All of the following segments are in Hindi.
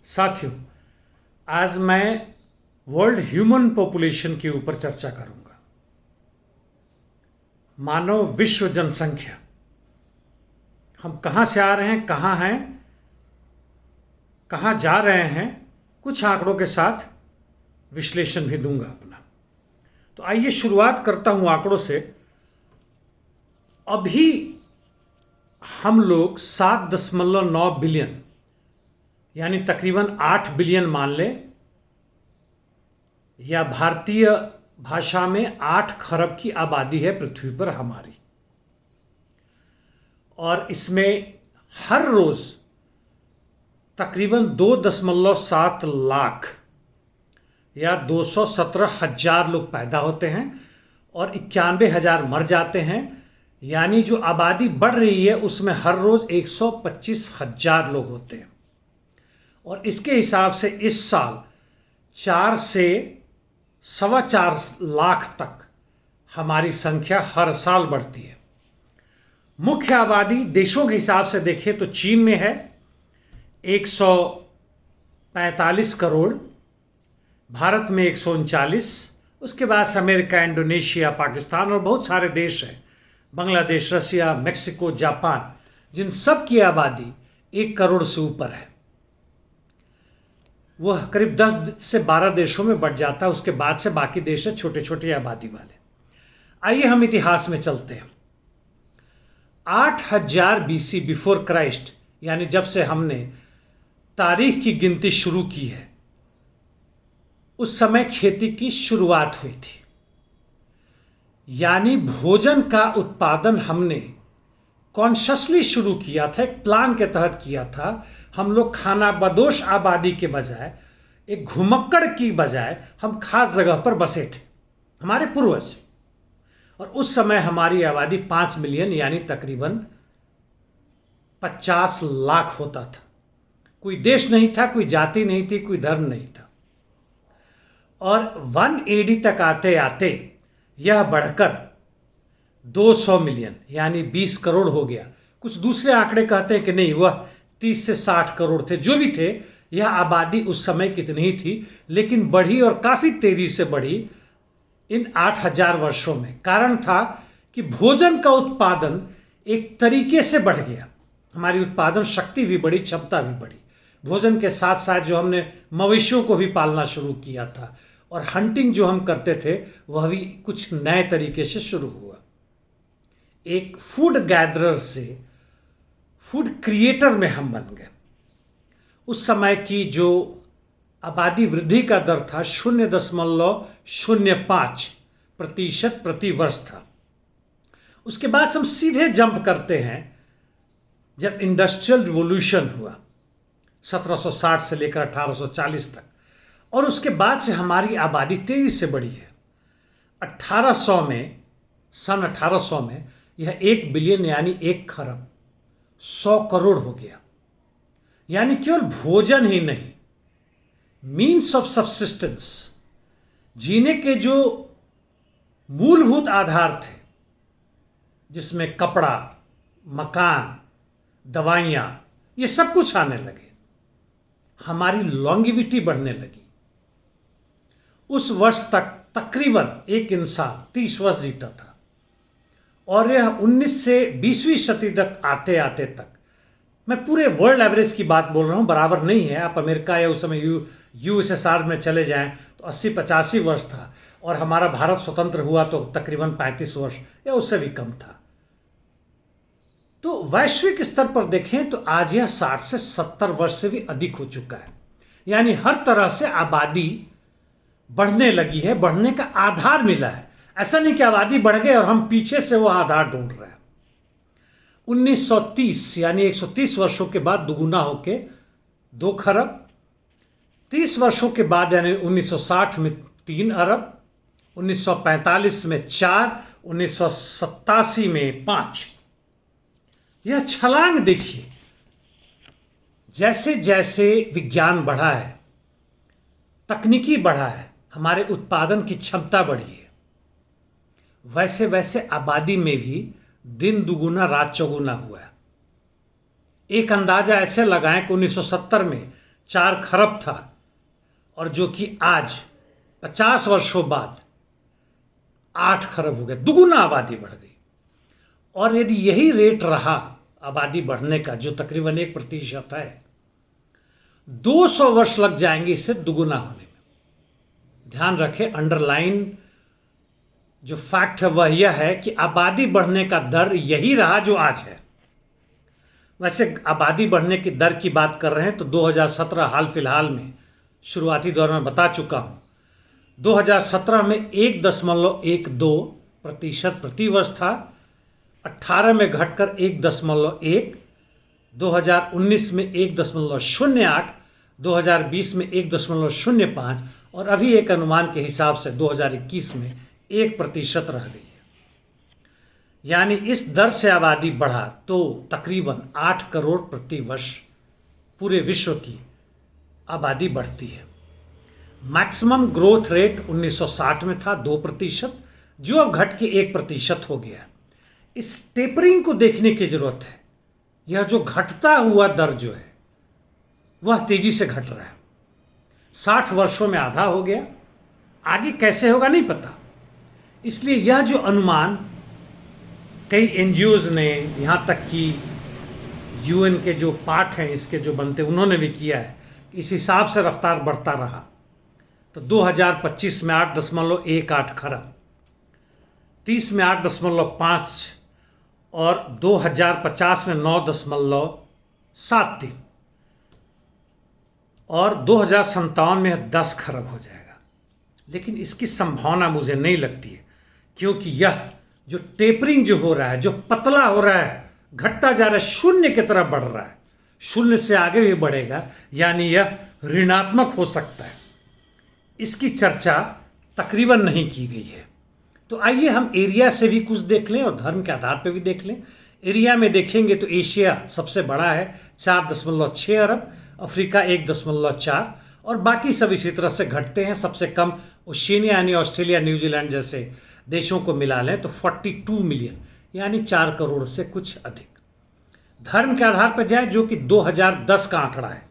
साथियों, आज मैं वर्ल्ड ह्यूमन पॉपुलेशन के ऊपर चर्चा करूंगा। मानव विश्व जनसंख्या, हम कहाँ से आ रहे हैं, कहाँ हैं, कहाँ जा रहे हैं, कुछ आंकड़ों के साथ विश्लेषण भी दूंगा अपना। तो आइए शुरुआत करता हूं आंकड़ों से। अभी हम लोग 7.9 बिलियन यानी तकरीबन 8 बिलियन मान लें, या भारतीय भाषा में 8 खरब की आबादी है पृथ्वी पर हमारी। और इसमें हर रोज तकरीबन 2.7 लाख या 217,000 लोग पैदा होते हैं और 91,000 मर जाते हैं। यानी जो आबादी बढ़ रही है उसमें हर रोज 125,000 लोग होते हैं। और इसके हिसाब से इस साल 4 से 4.25 लाख तक हमारी संख्या हर साल बढ़ती है। मुख्य आबादी देशों के हिसाब से देखें तो चीन में है 145 करोड़, भारत में 139, उसके बाद से अमेरिका, इंडोनेशिया, पाकिस्तान और बहुत सारे देश हैं, बांग्लादेश, रसिया, मेक्सिको, जापान, जिन सब की आबादी 1 करोड़ से ऊपर है। वह करीब 10 से 12 देशों में बढ़ जाता है। उसके बाद से बाकी देश है छोटे छोटे आबादी वाले। आइए हम इतिहास में चलते हैं। 8000 BC बिफोर क्राइस्ट, यानी जब से हमने तारीख की गिनती शुरू की है, उस समय खेती की शुरुआत हुई थी। यानी भोजन का उत्पादन हमने कॉन्शियसली शुरू किया था, एक प्लान के तहत किया था। हम लोग खाना बदोश आबादी के बजाय, एक घुमक्कड़ की बजाय हम खास जगह पर बसे थे, हमारे पूर्वज। और उस समय हमारी आबादी 5 मिलियन यानी तकरीबन 50 लाख होता था। कोई देश नहीं था, कोई जाति नहीं थी, कोई धर्म नहीं था। और 1 AD तक आते आते यह बढ़कर 200 मिलियन यानी 20 करोड़ हो गया। कुछ दूसरे आंकड़े कहते हैं कि नहीं, वह 30 से 60 करोड़ थे। जो भी थे, यह आबादी उस समय कितनी ही थी, लेकिन बढ़ी और काफ़ी तेजी से बढ़ी इन 8000 वर्षों में। कारण था कि भोजन का उत्पादन एक तरीके से बढ़ गया, हमारी उत्पादन शक्ति भी बढ़ी, क्षमता भी बढ़ी। भोजन के साथ साथ जो हमने मवेशियों को भी पालना शुरू किया था और हंटिंग जो हम करते थे वह भी कुछ नए तरीके से शुरू हुआ। एक फूड गैदरर से फूड क्रिएटर में हम बन गए। उस समय की जो आबादी वृद्धि का दर था 0.05% प्रति वर्ष था। उसके बाद हम सीधे जंप करते हैं जब इंडस्ट्रियल रिवॉल्यूशन हुआ 1760 से लेकर 1840 तक, और उसके बाद से हमारी आबादी तेजी से बढ़ी है। 1800 में, सन 1800 में यह 1 बिलियन यानी 1 खरब 100 करोड़ हो गया। यानी केवल भोजन ही नहीं, मीन्स ऑफ सब्सिस्टेंस, जीने के जो मूलभूत आधार थे, जिसमें कपड़ा, मकान, दवाइयाँ, ये सब कुछ आने लगे। हमारी लॉन्गिविटी बढ़ने लगी। उस वर्ष तक तकरीबन एक इंसान 30 वर्ष जीता था, और यह 19 से 20वीं शताब्दी तक आते आते तक, मैं पूरे वर्ल्ड एवरेज की बात बोल रहा हूँ, बराबर नहीं है। आप अमेरिका या उस समय USSR में चले जाएं तो 80-85 वर्ष था, और हमारा भारत स्वतंत्र हुआ तो तकरीबन 35 वर्ष या उससे भी कम था। तो वैश्विक स्तर पर देखें तो आज यह 60 से 70 वर्ष से भी अधिक हो चुका है। यानी हर तरह से आबादी बढ़ने लगी है, बढ़ने का आधार मिला है। ऐसा नहीं कि आबादी बढ़ गई और हम पीछे से वो आधार ढूंढ रहे हैं। 1930 यानी 130 वर्षों के बाद दुगुना होके 2 खरब, 30 वर्षों के बाद यानी 1960 में 3 अरब, 1945 में 4, 1987 में 5। यह छलांग देखिए। जैसे जैसे विज्ञान बढ़ा है, तकनीकी बढ़ा है, हमारे उत्पादन की क्षमता बढ़ी है, वैसे वैसे आबादी में भी दिन दुगुना रात चौगुना हुआ है। एक अंदाजा ऐसे लगाएं कि 1970 में 4 खरब था और जो कि आज 50 वर्षों बाद 8 खरब हो गया, दुगुना आबादी बढ़ गई। और यदि यही रेट रहा आबादी बढ़ने का, जो तकरीबन 1% है, 200 वर्ष लग जाएंगे इससे दुगुना होने में। ध्यान रखें, अंडरलाइन जो फैक्ट है वह यह है कि आबादी बढ़ने का दर यही रहा जो आज है। वैसे आबादी बढ़ने की दर की बात कर रहे हैं तो 2017 हाल फिलहाल में शुरुआती दौर में बता चुका हूं, 2017 में 1.12% प्रतिवर्ष था, 18 में घटकर 1.1, 2019 में 1.08, 2020 में 1.05 और अभी एक अनुमान के हिसाब से 2021 में 1% रह गई है। यानी इस दर से आबादी बढ़ा तो तकरीबन 8 करोड़ प्रति वर्ष पूरे विश्व की आबादी बढ़ती है। मैक्सिमम ग्रोथ रेट 1960 में था 2%, जो अब घट के 1% हो गया। इस टेपरिंग को देखने की जरूरत है। यह जो घटता हुआ दर जो है वह तेजी से घट रहा है। 60 वर्षों में आधा हो गया, आगे कैसे होगा नहीं पता। इसलिए यह जो अनुमान कई एनजीओज ने, यहाँ तक कि यूएन के जो पार्ट हैं इसके जो बनते, उन्होंने भी किया है, इस हिसाब से रफ्तार बढ़ता रहा तो 2025 में 8.18 खरब, 30 में 8.5 और 2050 में 9.73 और 2057 में 10 खरब हो जाएगा। लेकिन इसकी संभावना मुझे नहीं लगती है, क्योंकि यह जो टेपरिंग जो हो रहा है, जो पतला हो रहा है, घटता जा रहा है, शून्य की तरफ बढ़ रहा है, शून्य से आगे भी बढ़ेगा, यानी यह ऋणात्मक हो सकता है। इसकी चर्चा तकरीबन नहीं की गई है। तो आइए हम एरिया से भी कुछ देख लें और धर्म के आधार पर भी देख लें। एरिया में देखेंगे तो एशिया सबसे बड़ा है 4.6 अरब, अफ्रीका 1.4 और बाकी सब इसी तरह से घटते हैं। सबसे कम ओशिनिया यानी ऑस्ट्रेलिया, न्यूजीलैंड जैसे देशों को मिला लें तो 42 मिलियन यानी 4 करोड़ से कुछ अधिक। धर्म के आधार पर जाए जो कि 2010 का आंकड़ा है,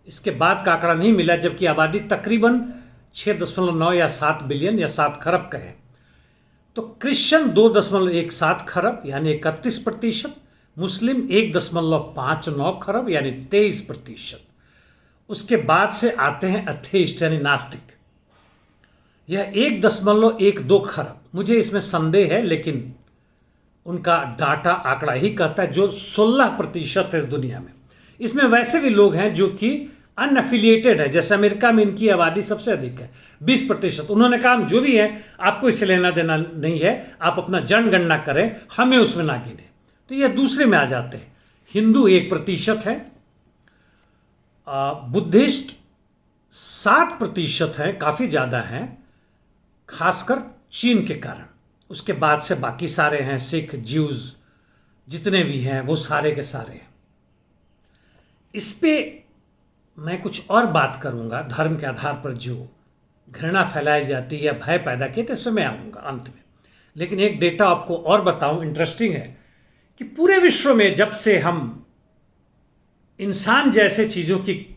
इसके बाद का आंकड़ा नहीं मिला, जबकि आबादी तकरीबन 6.9 या 7 बिलियन या 7 खरब का है। तो क्रिश्चियन 2.17 खरब यानी 31%, मुस्लिम 1.59 खरब यानी 23%। उसके बाद से आते हैं एथेइस्ट यानी नास्तिक, यह 1.12 खरब। मुझे इसमें संदेह है, लेकिन उनका डाटा आंकड़ा ही कहता है, जो 16% है इस दुनिया में। इसमें वैसे भी लोग हैं जो कि अनएफिलिएटेड है, जैसे अमेरिका में इनकी आबादी सबसे अधिक है 20%। उन्होंने कहा जो भी है आपको इससे लेना देना नहीं है, आप अपना जनगणना करें, हमें उसमें ना गिने। तो यह दूसरे में आ जाते हैं। हिंदू 1% है, बुद्धिस्ट 7% है, काफ़ी ज़्यादा हैं, खासकर चीन के कारण। उसके बाद से बाकी सारे हैं, सिख, ज्यूज जितने भी हैं वो सारे के सारे हैं। इस पे मैं कुछ और बात करूंगा। धर्म के आधार पर जो घृणा फैलाई जाती है या भय पैदा किए, तो इसमें मैं आऊँगा अंत में। लेकिन एक डेटा आपको और बताऊं, इंटरेस्टिंग है कि पूरे विश्व में जब से हम इंसान जैसे चीज़ों की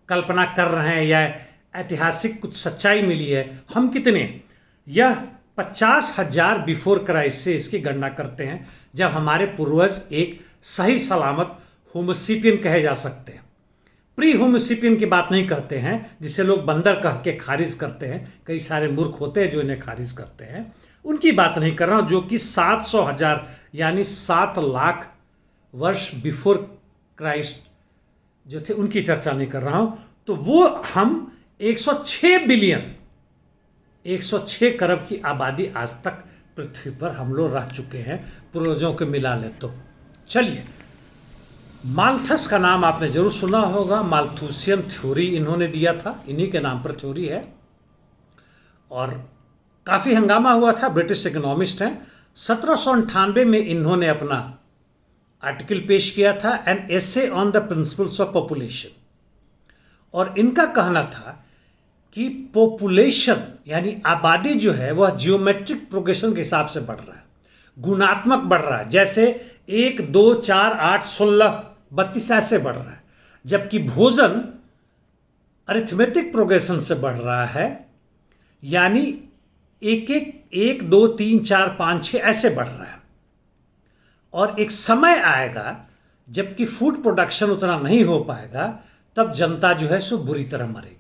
कल्पना कर रहे हैं या ऐतिहासिक कुछ सच्चाई मिली है, हम कितने, यह 50,000 बिफोर क्राइस्ट से इसकी गणना करते हैं, जब हमारे पूर्वज एक सही सलामत होमोसिपियन कहे जा सकते हैं। प्री होमोसिपियन की बात नहीं कहते हैं, जिसे लोग बंदर कह के खारिज करते हैं। कई सारे मूर्ख होते हैं जो इन्हें खारिज करते हैं, उनकी बात नहीं कर रहा हूँ। जो कि 700,000 यानी 7 लाख वर्ष बिफोर क्राइस्ट जो थे, उनकी चर्चा नहीं कर रहा हूँ। तो वो हम 106 बिलियन 106 करोड़ की आबादी आज तक पृथ्वी पर हम लोग रह चुके हैं, पूर्वजों को मिला ले तो। चलिए, माल्थस का नाम आपने जरूर सुना होगा। माल्थुसियन थ्योरी इन्होंने दिया था, इन्हीं के नाम पर थ्योरी है और काफ़ी हंगामा हुआ था। ब्रिटिश इकोनॉमिस्ट हैं। 1798 में इन्होंने अपना आर्टिकल पेश किया था, an essay on the principles of population. और इनका कहना था कि पॉपुलेशन यानी आबादी जो है वह जियोमेट्रिक प्रोग्रेशन के हिसाब से बढ़ रहा है, गुणात्मक बढ़ रहा है। जैसे 1, 2, 4, 8, 16, 32 ऐसे बढ़ रहा है। जबकि भोजन अरिथमेटिक प्रोग्रेशन से बढ़ रहा है, यानी एक दो तीन चार पाँच छः ऐसे बढ़ रहा है। और एक समय आएगा जबकि फूड प्रोडक्शन उतना नहीं हो पाएगा, तब जनता जो है सो बुरी तरह मरेगी।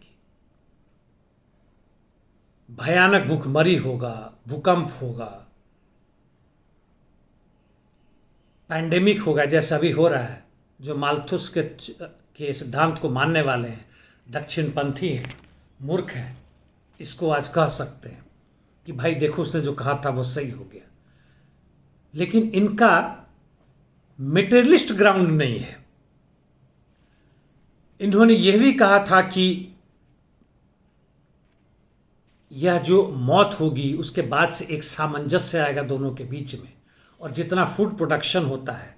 भयानक भूखमरी होगा, भूकंप होगा, पैंडेमिक होगा, जैसा अभी हो रहा है। जो माल्थुस के सिद्धांत को मानने वाले हैं, दक्षिणपंथी हैं, मूर्ख हैं, इसको आज कह सकते हैं कि भाई देखो उसने जो कहा था वो सही हो गया। लेकिन इनका मेटेरियलिस्ट ग्राउंड नहीं है। इन्होंने यह भी कहा था कि यह जो मौत होगी उसके बाद से एक सामंजस्य आएगा दोनों के बीच में, और जितना फूड प्रोडक्शन होता है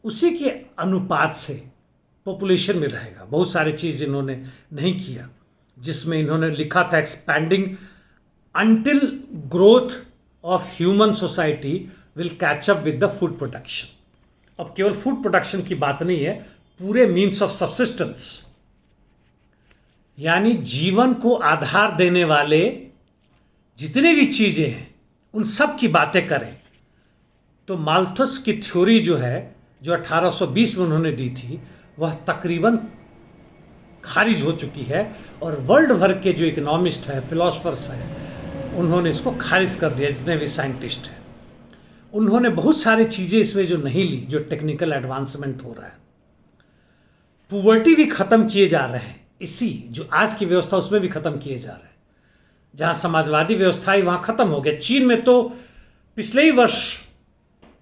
उसी के अनुपात से पॉपुलेशन में रहेगा। बहुत सारी चीज़ इन्होंने नहीं किया, जिसमें इन्होंने लिखा था expanding until growth of human society will catch up with the food production. अब केवल फूड प्रोडक्शन की बात नहीं है, पूरे मीन्स ऑफ सब्सिस्टेंस, यानी जीवन को आधार देने वाले जितने भी चीज़ें हैं उन सब की बातें करें तो माल्थस की थ्योरी जो है, जो 1820 में उन्होंने दी थी, वह तकरीबन खारिज हो चुकी है। और वर्ल्ड भर के जो इकोनॉमिस्ट है, फिलोसफर्स हैं, उन्होंने इसको खारिज कर दिया। जितने भी साइंटिस्ट हैं उन्होंने बहुत सारी चीज़ें इसमें जो नहीं ली, जो टेक्निकल एडवांसमेंट हो रहा है। पुवर्टी भी ख़त्म किए जा रहे हैं, इसी जो आज की व्यवस्था उसमें भी ख़त्म किए जा रहे हैं। जहाँ समाजवादी व्यवस्था ही वहाँ ख़त्म हो गया। चीन में तो पिछले ही वर्ष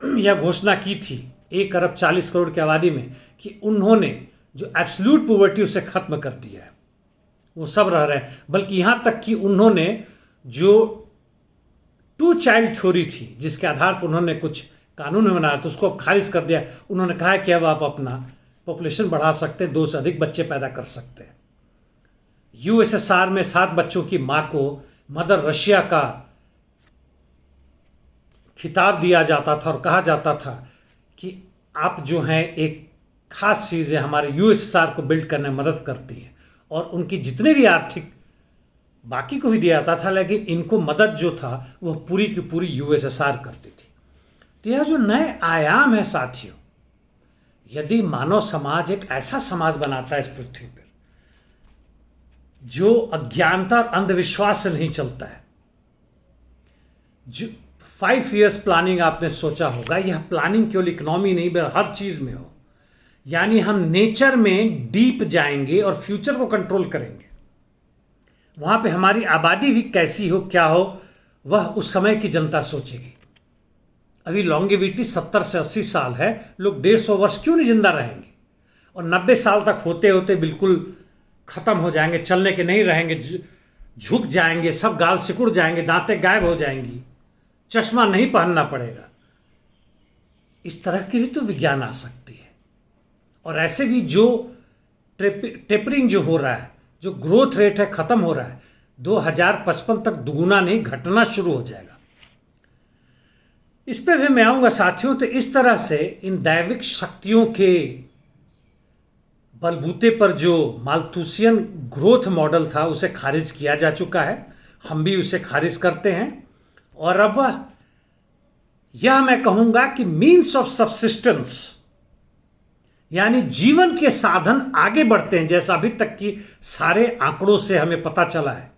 यह घोषणा की थी 1 अरब 40 करोड़ की आबादी में कि उन्होंने जो एब्सोल्यूट पुवर्टी उसे ख़त्म कर दिया है, वो सब रह रहे हैं। बल्कि यहाँ तक कि उन्होंने जो 2 चाइल्ड थ्योरी थी, जिसके आधार पर उन्होंने कुछ कानून बनाया था, उसको खारिज कर दिया। उन्होंने कहा कि अब आप अपना पॉपुलेशन बढ़ा सकते हैं, 2 से अधिक बच्चे पैदा कर सकते हैं। यूएसएसआर में 7 बच्चों की माँ को मदर रशिया का खिताब दिया जाता था और कहा जाता था कि आप जो हैं एक खास चीज़ है, हमारे यूएसएसआर को बिल्ड करने में मदद करती है। और उनकी जितने भी आर्थिक बाकी को भी दिया जाता था, लेकिन इनको मदद जो था वह पूरी की पूरी यूएसएसआर करती थी। तो यह जो नए आयाम है साथियों, यदि मानव समाज एक ऐसा समाज बनाता है इस पृथ्वी पर जो अज्ञानता और अंधविश्वास से नहीं चलता है, जो 5 years प्लानिंग आपने सोचा होगा, यह प्लानिंग केवल इकोनॉमी नहीं बल्कि हर चीज़ में हो, यानी हम नेचर में डीप जाएंगे और फ्यूचर को कंट्रोल करेंगे। वहाँ पे हमारी आबादी भी कैसी हो, क्या हो, वह उस समय की जनता सोचेगी। अभी लॉन्गेविटी 70 से 80 साल है, लोग 150 वर्ष क्यों नहीं जिंदा रहेंगे? और 90 साल तक होते होते बिल्कुल ख़त्म हो जाएंगे, चलने के नहीं रहेंगे, झुक जाएंगे, सब गाल सिकुड़ जाएंगे, दांतें गायब हो जाएंगी, चश्मा नहीं पहनना पड़ेगा। इस तरह की भी तो विज्ञान आ सकती है। और ऐसे भी जो टेपरिंग जो हो रहा है, जो ग्रोथ रेट है ख़त्म हो रहा है, 2055 तक दुगुना नहीं घटना शुरू हो जाएगा। इस पर भी मैं आऊँगा साथियों। तो इस तरह से इन दैविक शक्तियों के बलबूते पर जो माल्थुसियन ग्रोथ मॉडल था उसे खारिज किया जा चुका है, हम भी उसे खारिज करते हैं। और अब यह मैं कहूँगा कि मीन्स ऑफ सब्सिस्टेंस, यानी जीवन के साधन आगे बढ़ते हैं, जैसा अभी तक की सारे आंकड़ों से हमें पता चला है।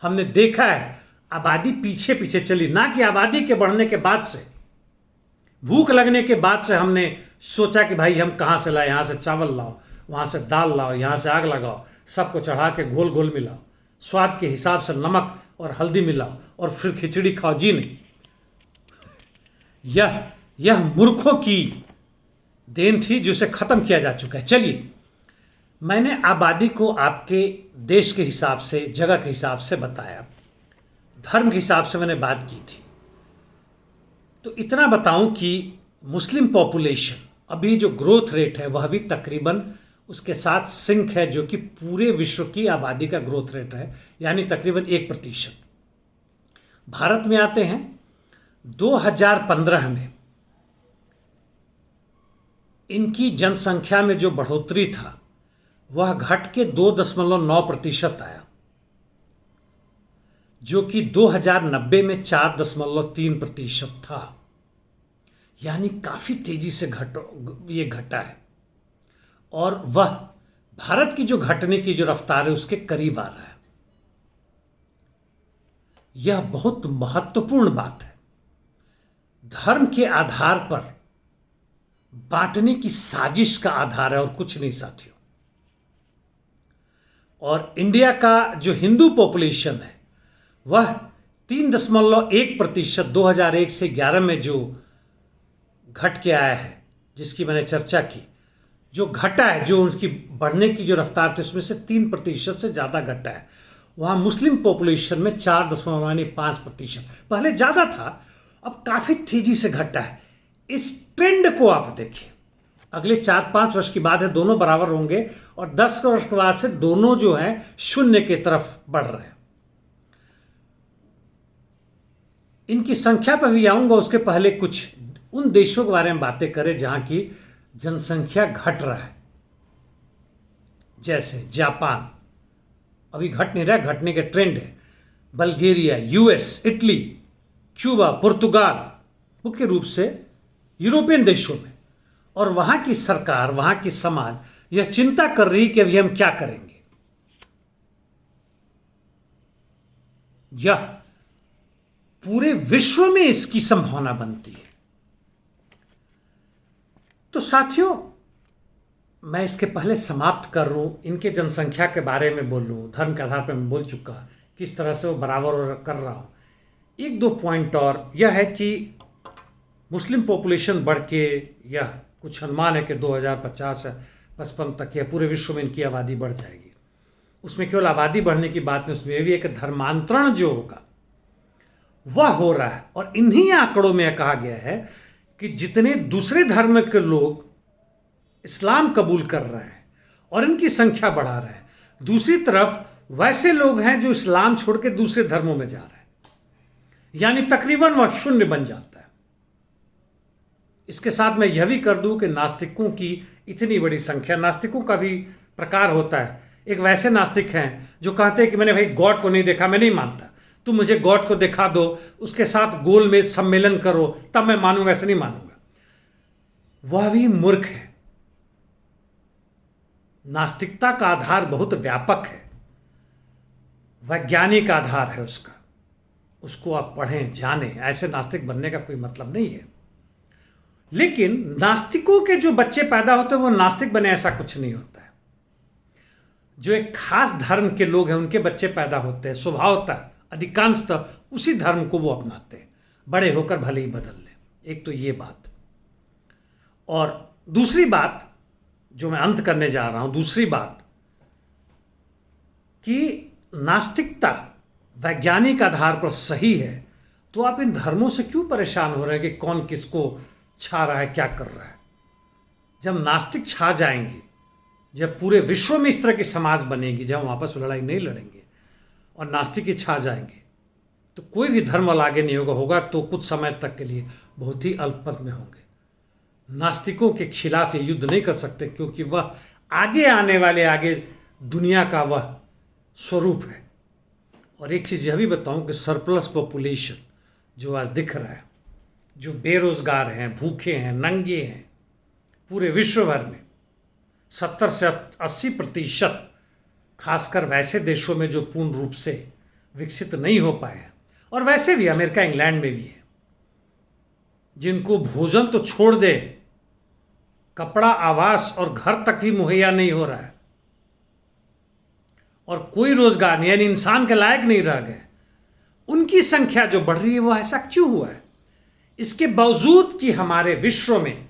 हमने देखा है आबादी पीछे पीछे चली, ना कि आबादी के बढ़ने के बाद से, भूख लगने के बाद से हमने सोचा कि भाई हम कहाँ से लाए, यहाँ से चावल लाओ, वहाँ से दाल लाओ, यहाँ से आग लगाओ, सबको चढ़ा के घोल घोल मिलाओ, स्वाद के हिसाब से नमक और हल्दी मिलाओ और फिर खिचड़ी खाओ। जी नहीं, यह मूर्खों की देन थी जिसे ख़त्म किया जा चुका है। चलिए, मैंने आबादी को आपके देश के हिसाब से, जगह के हिसाब से बताया, धर्म के हिसाब से मैंने बात की थी। तो इतना बताऊं कि मुस्लिम पॉपुलेशन अभी जो ग्रोथ रेट है वह भी तकरीबन उसके साथ सिंक है, जो कि पूरे विश्व की आबादी का ग्रोथ रेट है, यानी तकरीबन 1%। भारत में आते हैं 2015 में इनकी जनसंख्या में जो बढ़ोतरी था वह घट के 2.9% आया, जो कि 2090 में 4.3% था। यानी काफी तेजी से ये घटा है, और वह भारत की जो घटने की जो रफ्तार है उसके करीब आ रहा है। यह बहुत महत्वपूर्ण बात है। धर्म के आधार पर बांटने की साजिश का आधार है और कुछ नहीं साथियों। और इंडिया का जो हिंदू पॉपुलेशन है वह 3.1% 2001 से 11 में जो घट के आया है, जिसकी मैंने चर्चा की, जो घटा है, जो उसकी बढ़ने की जो रफ्तार थी उसमें से 3% से ज़्यादा घटा है। वहाँ मुस्लिम पॉपुलेशन में 4.5% पहले ज़्यादा था, अब काफ़ी तेजी से घटा है। इस ट्रेंड को आप देखिए, अगले 4-5 वर्ष की बात है, दोनों बराबर होंगे, और 10 वर्ष के बाद से दोनों जो हैं शून्य की तरफ बढ़ रहे हैं। इनकी संख्या पर भी आऊँगा, उसके पहले कुछ उन देशों के बारे में बातें करें जहाँ की जनसंख्या घट रहा है। जैसे जापान अभी घट नहीं रहा, घटने के ट्रेंड है। बल्गेरिया, यूएस, इटली, क्यूबा, पुर्तगाल, मुख्य रूप से यूरोपियन देशों में। और वहाँ की सरकार, वहाँ की समाज यह चिंता कर रही कि अभी हम क्या करेंगे। यह पूरे विश्व में इसकी संभावना बनती है। तो साथियों, मैं इसके पहले समाप्त कर लूँ, इनके जनसंख्या के बारे में बोल लूँ, धर्म के आधार पर मैं बोल चुका, किस तरह से वो बराबर कर रहा हूँ। 1-2 पॉइंट और यह है कि मुस्लिम पॉपुलेशन बढ़ के, यह कुछ अनुमान है कि 2050-55 तक यह पूरे विश्व में इनकी आबादी बढ़ जाएगी। उसमें केवल आबादी बढ़ने की बात नहीं, उसमें यह भी है कि धर्मांतरण जो होगा वह हो रहा है। और इन्हीं आंकड़ों में कहा गया है कि जितने दूसरे धर्म के लोग इस्लाम कबूल कर रहे हैं और इनकी संख्या बढ़ा रहे हैं, दूसरी तरफ वैसे लोग हैं जो इस्लाम छोड़ के दूसरे धर्मों में जा रहे हैं, यानी तकरीबन वह शून्य बन जाता है। इसके साथ मैं यह भी कर दूं कि नास्तिकों की इतनी बड़ी संख्या, नास्तिकों का भी प्रकार होता है। एक वैसे नास्तिक हैं जो कहते हैं कि मैंने भाई गॉड को नहीं देखा, मैं नहीं मानता, तुम मुझे गॉड को दिखा दो, उसके साथ गोल में सम्मेलन करो, तब मैं मानूंगा, ऐसे नहीं मानूंगा। वह भी मूर्ख है। नास्तिकता का आधार बहुत व्यापक है, वैज्ञानिक आधार है उसका, उसको आप पढ़ें, जानें। ऐसे नास्तिक बनने का कोई मतलब नहीं है। लेकिन नास्तिकों के जो बच्चे पैदा होते हैं वो नास्तिक बने, ऐसा कुछ नहीं होता है। जो एक खास धर्म के लोग हैं उनके बच्चे पैदा होते हैं, स्वभावतः अधिकांशतः उसी धर्म को वो अपनाते हैं, बड़े होकर भले ही बदल लें। एक तो ये बात। और दूसरी बात जो मैं अंत करने जा रहा हूं, दूसरी बात कि नास्तिकता वैज्ञानिक आधार पर सही है, तो आप इन धर्मों से क्यों परेशान हो रहे हैं कि कौन किसको छा रहा है, क्या कर रहा है। जब नास्तिक छा जाएंगे, जब पूरे विश्व में इस तरह की समाज बनेगी, जब हम आपस में लड़ाई नहीं लड़ेंगे और नास्तिक ही छा जाएंगे, तो कोई भी धर्म वाला आगे नहीं होगा तो कुछ समय तक के लिए बहुत ही अल्पमत में होंगे। नास्तिकों के खिलाफ ये युद्ध नहीं कर सकते, क्योंकि वह आगे आने वाले, आगे दुनिया का वह स्वरूप है। और एक चीज़ यह भी बताऊं कि सरप्लस पॉपुलेशन जो आज दिख रहा है, जो बेरोजगार हैं, भूखे हैं, नंगे हैं, पूरे विश्व भर में 70 से 80%, खासकर वैसे देशों में जो पूर्ण रूप से विकसित नहीं हो पाए हैं, और वैसे भी अमेरिका, इंग्लैंड में भी है, जिनको भोजन तो छोड़ दे, कपड़ा, आवास और घर तक भी मुहैया नहीं हो रहा है, और कोई रोजगार नहीं, यानी इंसान के लायक नहीं रह गए, उनकी संख्या जो बढ़ रही है, वो ऐसा क्यों हुआ है? इसके बावजूद कि हमारे विश्व में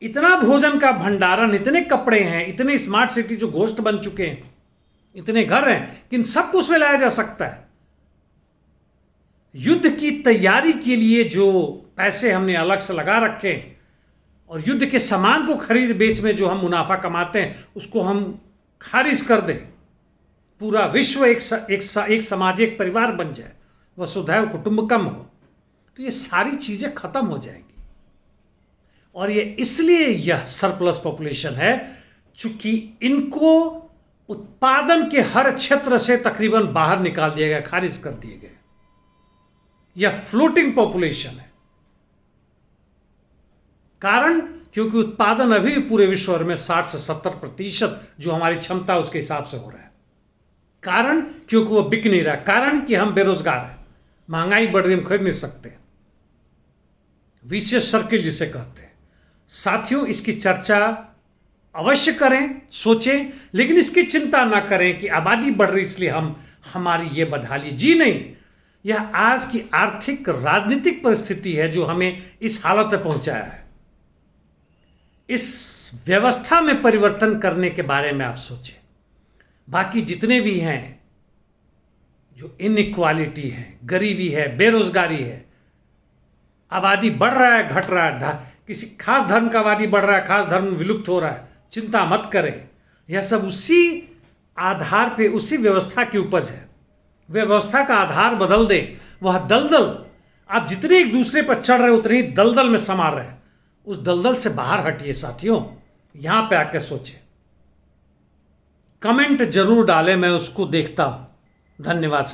इतना भोजन का भंडारण, इतने कपड़े हैं, इतने स्मार्ट सिटी जो घोस्ट बन चुके हैं, इतने घर हैं कि इन सबको उसमें लाया जा सकता है। युद्ध की तैयारी के लिए जो पैसे हमने अलग से लगा रखे हैं, और युद्ध के सामान को खरीद बेच में जो हम मुनाफा कमाते हैं, उसको हम खारिज कर दें, पूरा विश्व एक समाज, एक परिवार बन जाए, वसुधैव कुटुंबकम हो, तो ये सारी चीजें खत्म हो जाएंगी। और ये इसलिए यह सरप्लस पॉपुलेशन है चूंकि इनको उत्पादन के हर क्षेत्र से तकरीबन बाहर निकाल दिया गया, खारिज कर दिए गए। यह फ्लोटिंग पॉपुलेशन है। कारण, क्योंकि उत्पादन अभी भी पूरे विश्व भर में 60 से 70% जो हमारी क्षमता उसके हिसाब से हो रहा है। कारण, क्योंकि वो बिक नहीं रहा। कारण कि हम बेरोजगार हैं, महंगाई बढ़ रही, हम खरीद नहीं सकते। विशेष सर्किल जिसे कहते हैं। साथियों, इसकी चर्चा अवश्य करें, सोचें, लेकिन इसकी चिंता ना करें कि आबादी बढ़ रही इसलिए हमारी ये बदहाली। जी नहीं, यह आज की आर्थिक राजनीतिक परिस्थिति है जो हमें इस हालत में पहुंचाया है। इस व्यवस्था में परिवर्तन करने के बारे में आप सोचें। बाकी जितने भी हैं, जो इनइक्वालिटी है, गरीबी है, बेरोजगारी है, आबादी बढ़ रहा है, घट रहा है, किसी खास धर्म का आबादी बढ़ रहा है, खास धर्म विलुप्त हो रहा है, चिंता मत करें। यह सब उसी आधार पे, उसी व्यवस्था की उपज है। व्यवस्था का आधार बदल दे, वह दलदल, आप जितने एक दूसरे पर चढ़ रहे उतने ही दलदल में समा रहे, उस दलदल से बाहर हटिए साथियों। यहां पे आकर सोचें। कमेंट जरूर डालें, मैं उसको देखता हूं। धन्यवाद।